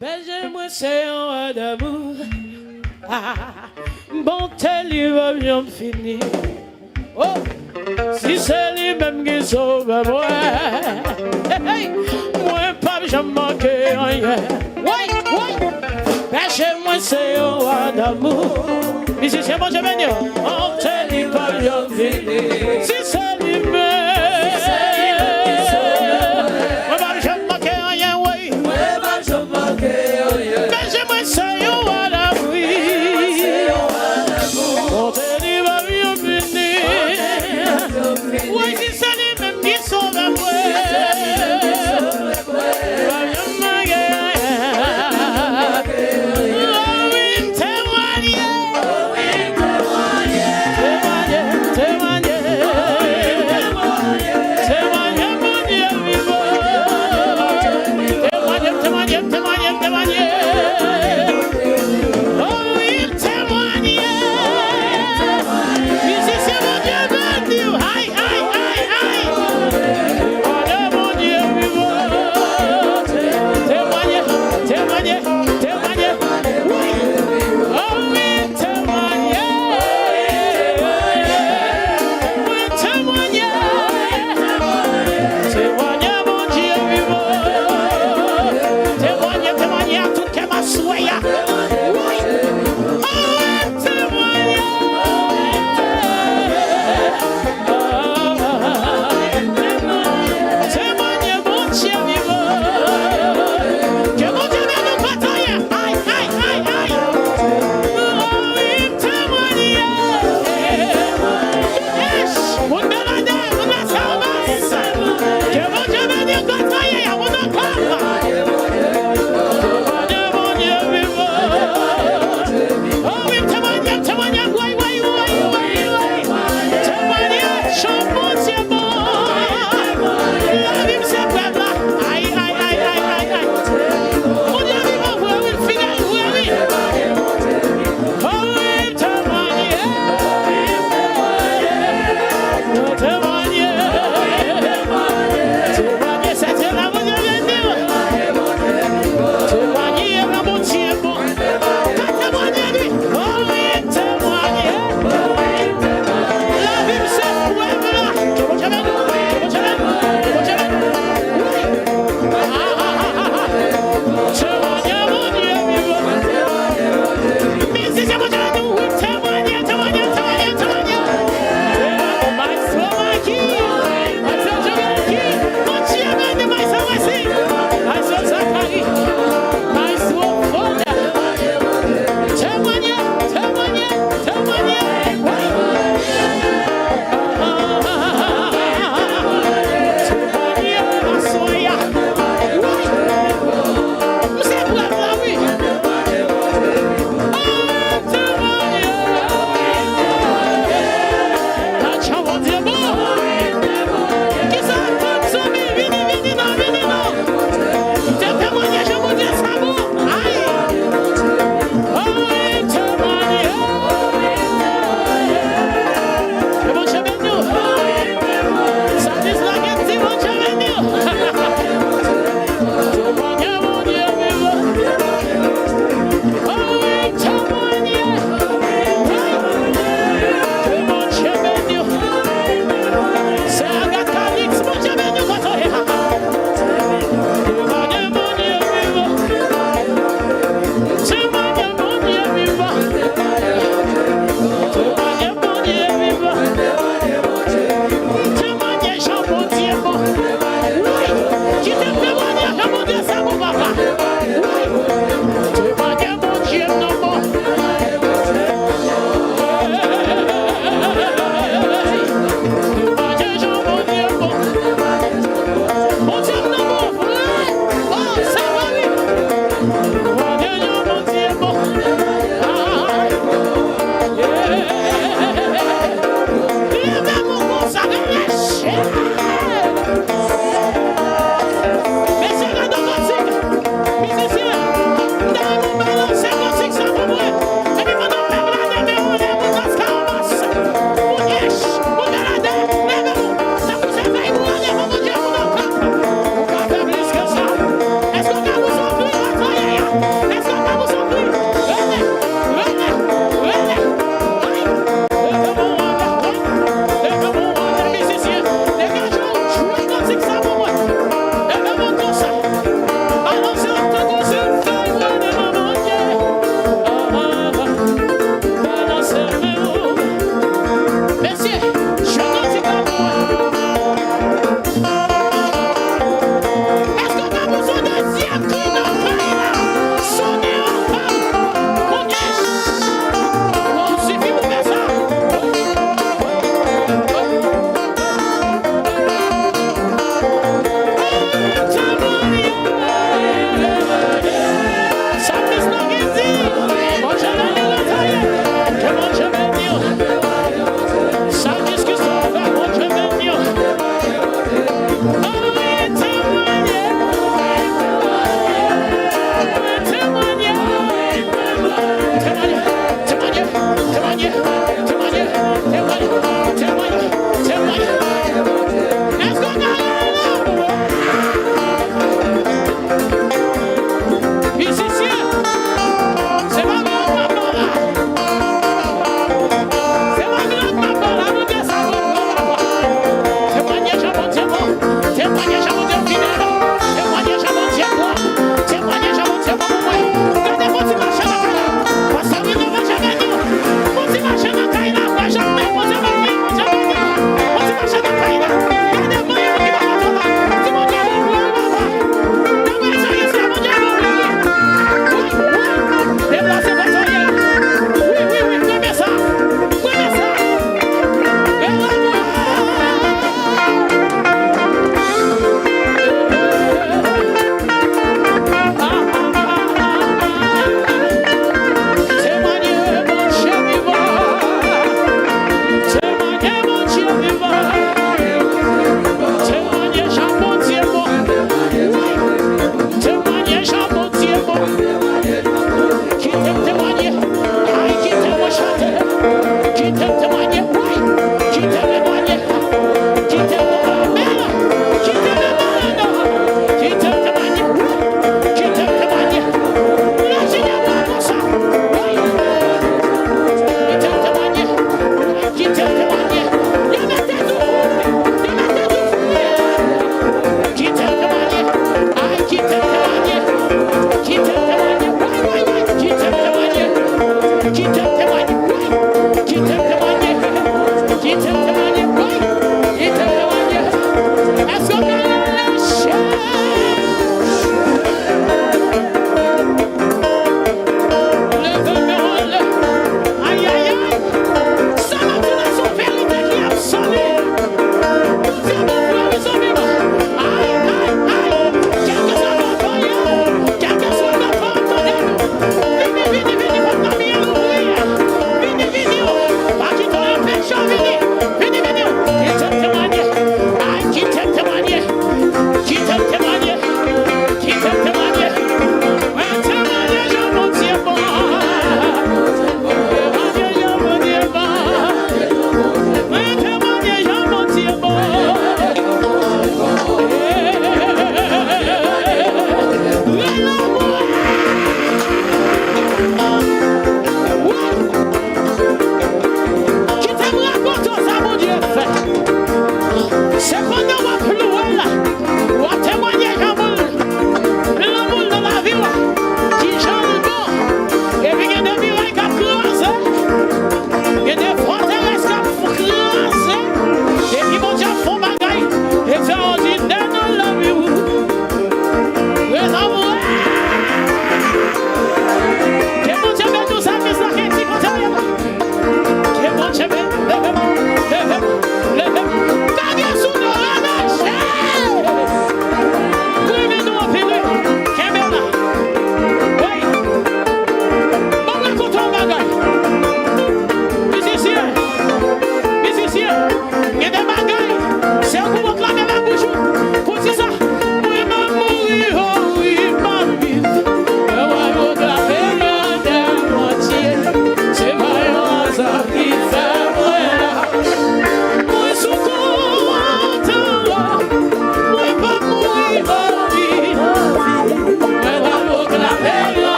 Moi c'est un d'amour. Bon tel il va bien finir. Oh, si c'est lui-même qui sauve moi, hey, moi pas jamais manqué rien. Moi c'est un d'amour. Mais si c'est moi je vais dire, bon tel il va bien finir. Si c'est lui-même.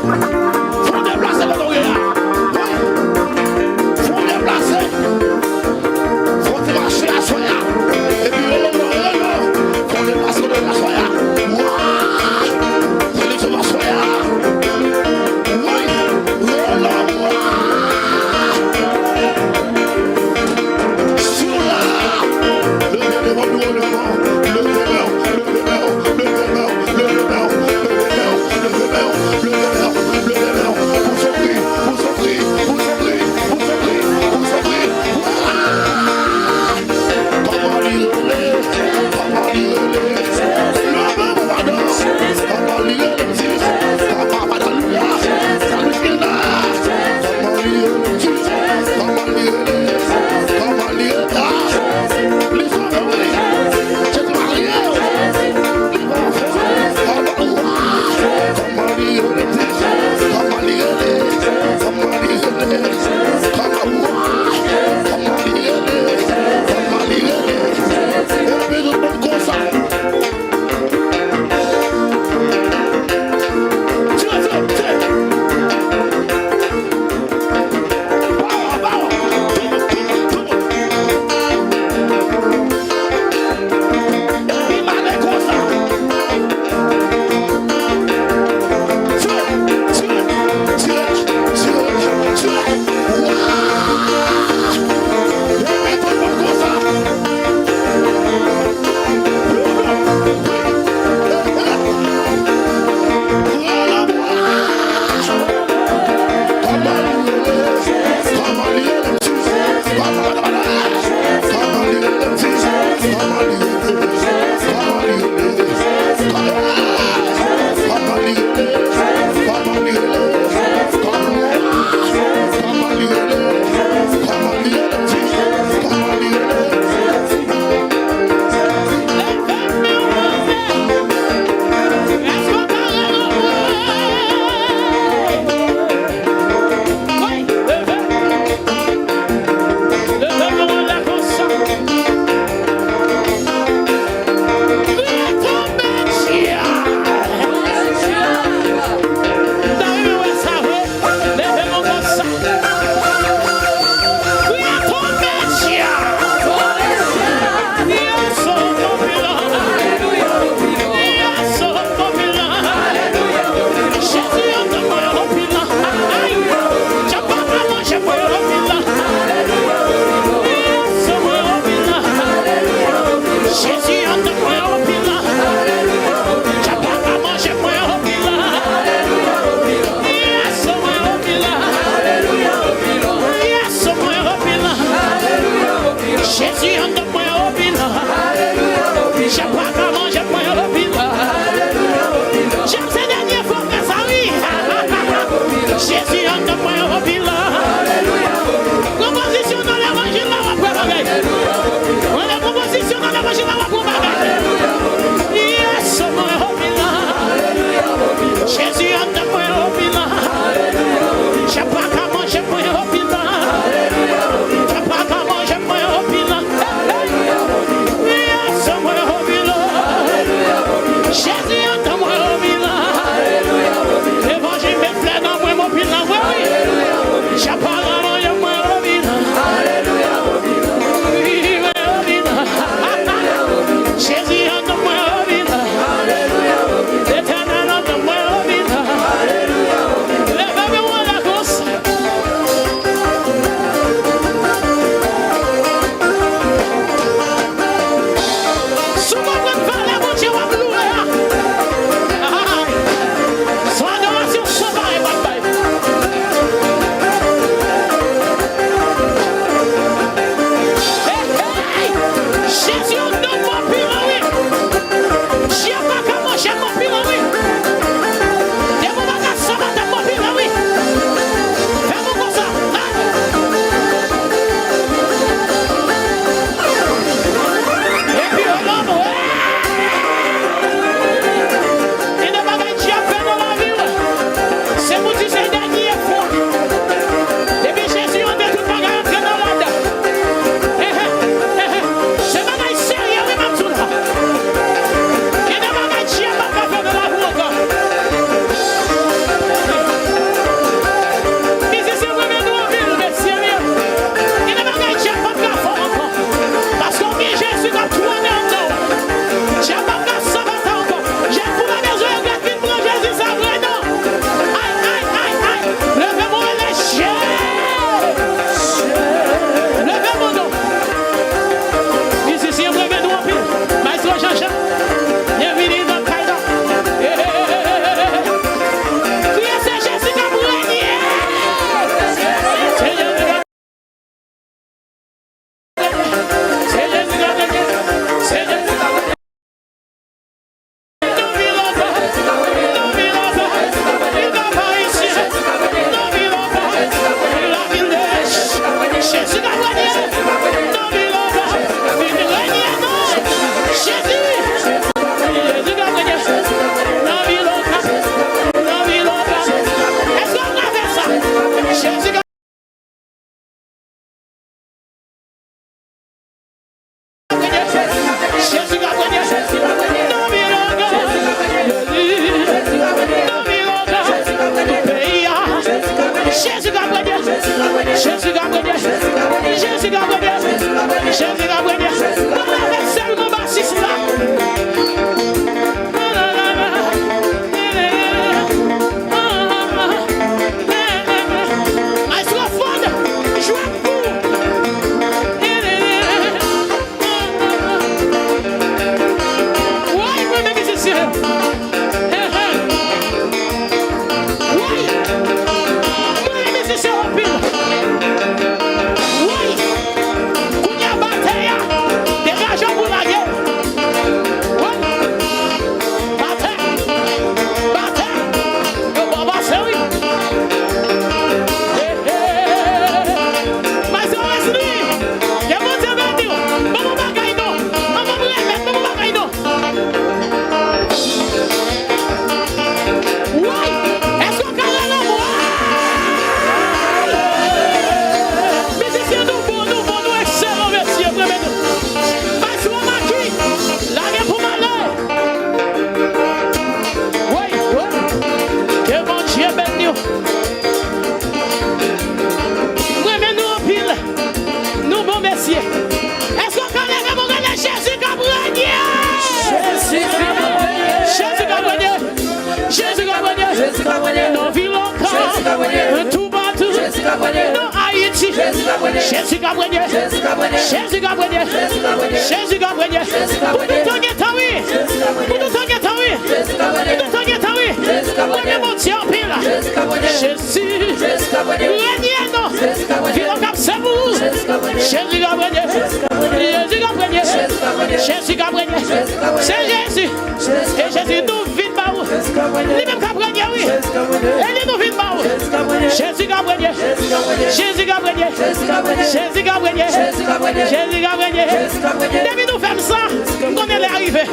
From the blessed Jésus Gabriel, Jésus Gabriel, Jésus Gabriel, pour tout temps est oui, pour tout temps est oui, pour tout temps est oui, pour les montées en pile, Jésus, Régnez non, Vilo Cap Sebou, Jésus Gabriel, Jésus Gabriel, Jésus Gabriel, c'est Jésus, et Jésus nous vite par où, lui-même Gabriel oui, et lui nous vite par où, Jésus Gabriel, Jésus Gabriel, Jésus Gabriel, Jésus Gabriel, depuis nous faisons ça, on est arrivé.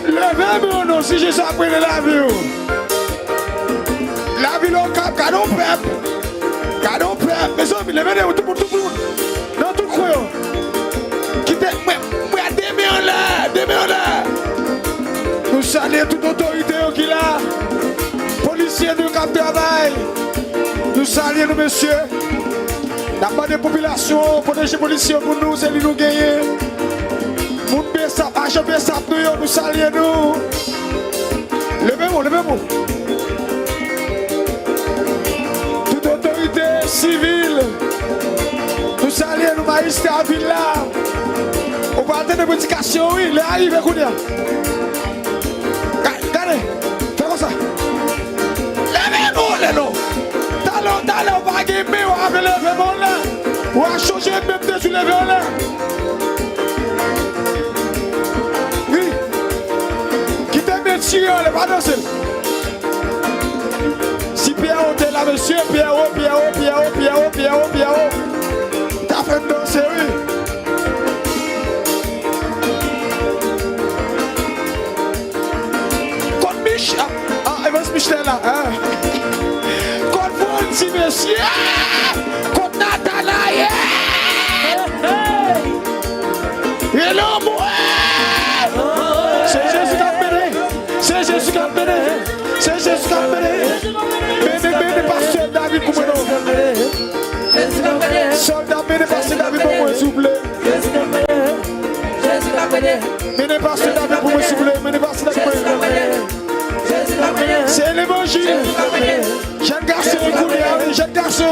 Levez-moi non si Jésus a pris la vie. La vie au cap, cadeau peuple. Cadeau peuple. Mais ça, levez-vous tout le monde. Dans tout le coin. Quittez, moi, demain là. Nous saluons toute autorité qui est là. Policiers de cap travail. Nous saluons nous, messieurs. La part des populations, protéger les policiers pour nous, c'est lui nous gagner. Moun besap, agent besap nous saluons nous. Levez-vous. Toute autorité civile, nous saluons nous magistrat à ville là. On va attendre de prédication, oui, il est arrivé, Kounia. Regardez, fais comme ça. Levez-vous, Talon, on va gagner, on va lever-vous là. On va changer même de sur lever là. Monsieur, on n'est pas dansé. Si Pierre est là, monsieur, Pierre, t'as fait danser, oui. Côte Mich, Evans Michel là, Côte Fonsi, monsieur, Côte Natala, hello, moi. C'est Jésus qui a béni. C'est Jésus qui a béni. C'est Jésus qui a béni. Béni, pasteur David pour moi. Soldat, béni, pasteur David pour moi, s'il vous plaît. Béni, pasteur David pour moi, s'il vous plaît. Béni, pasteur David pour moi. C'est l'évangile. Jeune garçon, jeune garçon.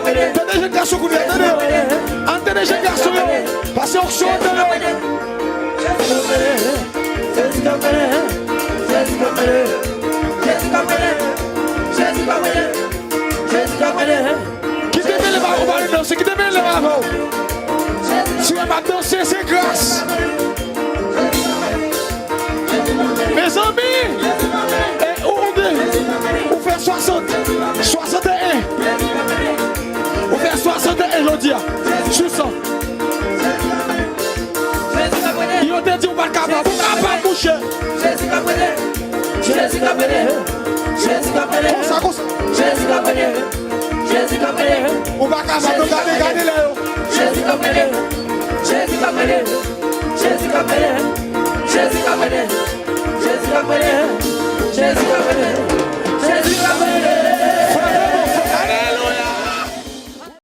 Tenez, jeune garçon, entendez, jeune garçon. Passez au son de l'eau. Qui te met le bas, on va le danser. Qui te met le bas, si on va danser, c'est grâce. Mes amis, et on fait 60, 61. On fait 61 aujourd'hui. Sur ça. Ils ont dit on va le capable. On va pas boucher. Jésus Gabriel. Comme ça. Jésus Gabriel. On va capable de garder là. Jésus Gabriel. Jésus Gabriel.